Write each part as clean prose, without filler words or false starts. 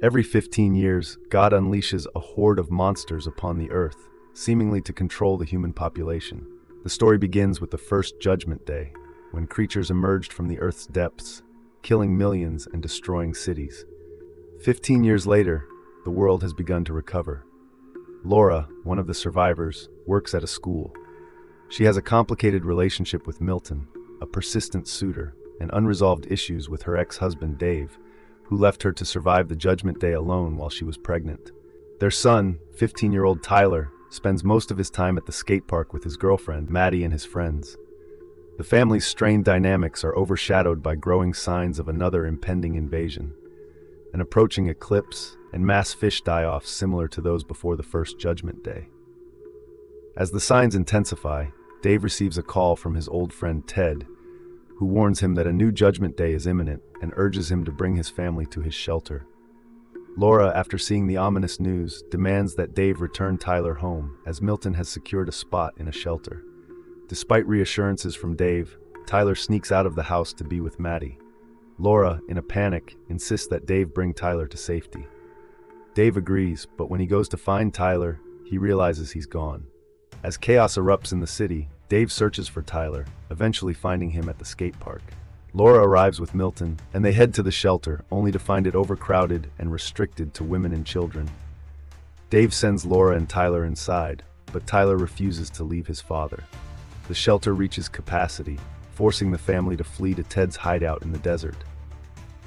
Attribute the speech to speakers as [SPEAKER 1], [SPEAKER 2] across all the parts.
[SPEAKER 1] Every 15 years, God unleashes a horde of monsters upon the earth, seemingly to control the human population. The story begins with the first Judgment Day, when creatures emerged from the earth's depths, killing millions and destroying cities. 15 years later, the world has begun to recover. Laura, one of the survivors, works at a school. She has a complicated relationship with Milton, a persistent suitor, and unresolved issues with her ex-husband Dave, who left her to survive the Judgment Day alone while she was pregnant. Their son, 15-year-old Tyler, spends most of his time at the skate park with his girlfriend, Maddie, and his friends. The family's strained dynamics are overshadowed by growing signs of another impending invasion, an approaching eclipse, and mass fish die-offs similar to those before the first Judgment Day. As the signs intensify, Dave receives a call from his old friend Ted, who warns him that a new Judgment Day is imminent and urges him to bring his family to his shelter. Laura, after seeing the ominous news, demands that Dave return Tyler home, as Milton has secured a spot in a shelter. Despite reassurances from Dave, Tyler sneaks out of the house to be with Maddie. Laura, in a panic, insists that Dave bring Tyler to safety. Dave agrees, but when he goes to find Tyler, he realizes he's gone. As chaos erupts in the city, Dave searches for Tyler, eventually finding him at the skate park. Laura arrives with Milton, and they head to the shelter, only to find it overcrowded and restricted to women and children. Dave sends Laura and Tyler inside, but Tyler refuses to leave his father. The shelter reaches capacity, forcing the family to flee to Ted's hideout in the desert.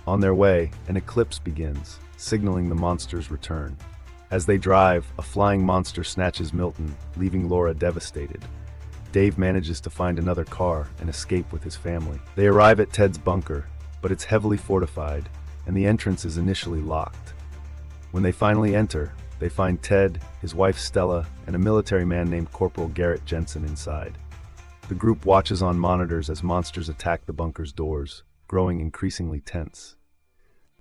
[SPEAKER 1] On their way, an eclipse begins, signaling the monster's return. As they drive, a flying monster snatches Milton, leaving Laura devastated. Dave manages to find another car and escape with his family. They arrive at Ted's bunker, but it's heavily fortified, and the entrance is initially locked. When they finally enter, they find Ted, his wife Stella, and a military man named Corporal Garrett Jensen inside. The group watches on monitors as monsters attack the bunker's doors, growing increasingly tense.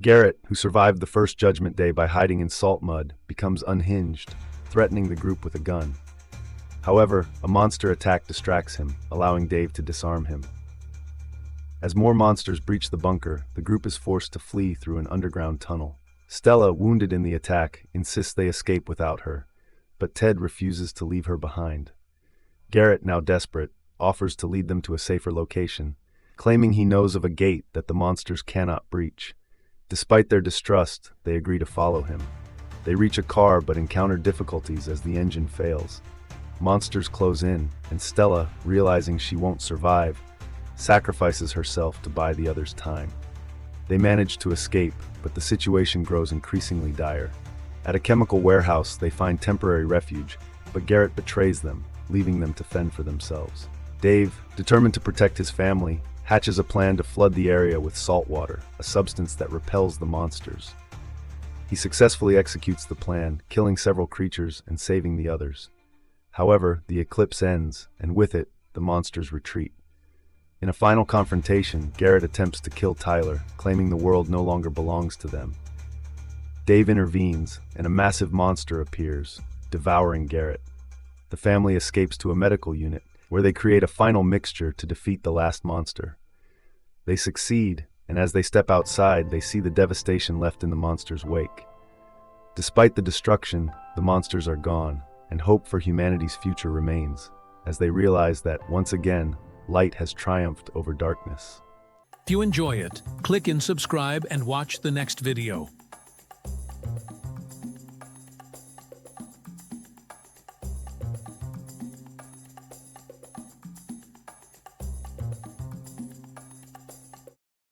[SPEAKER 1] Garrett, who survived the first Judgment Day by hiding in salt mud, becomes unhinged, threatening the group with a gun. However, a monster attack distracts him, allowing Dave to disarm him. As more monsters breach the bunker, the group is forced to flee through an underground tunnel. Stella, wounded in the attack, insists they escape without her, but Ted refuses to leave her behind. Garrett, now desperate, offers to lead them to a safer location, claiming he knows of a gate that the monsters cannot breach. Despite their distrust, they agree to follow him. They reach a car but encounter difficulties as the engine fails. Monsters close in, and Stella, realizing she won't survive, sacrifices herself to buy the others time. They manage to escape, but the situation grows increasingly dire. At a chemical warehouse, they find temporary refuge, but Garrett betrays them, leaving them to fend for themselves. Dave, determined to protect his family, hatches a plan to flood the area with salt water, a substance that repels the monsters. He successfully executes the plan, killing several creatures and saving the others. However, the eclipse ends, and with it, the monsters retreat. In a final confrontation, Garrett attempts to kill Tyler, claiming the world no longer belongs to them. Dave intervenes, and a massive monster appears, devouring Garrett. The family escapes to a medical unit, where they create a final mixture to defeat the last monster. They succeed, and as they step outside, they see the devastation left in the monster's wake. Despite the destruction, the monsters are gone, and hope for humanity's future remains, as they realize that, once again, light has triumphed over darkness.
[SPEAKER 2] If you enjoy it, click and subscribe and watch the next video.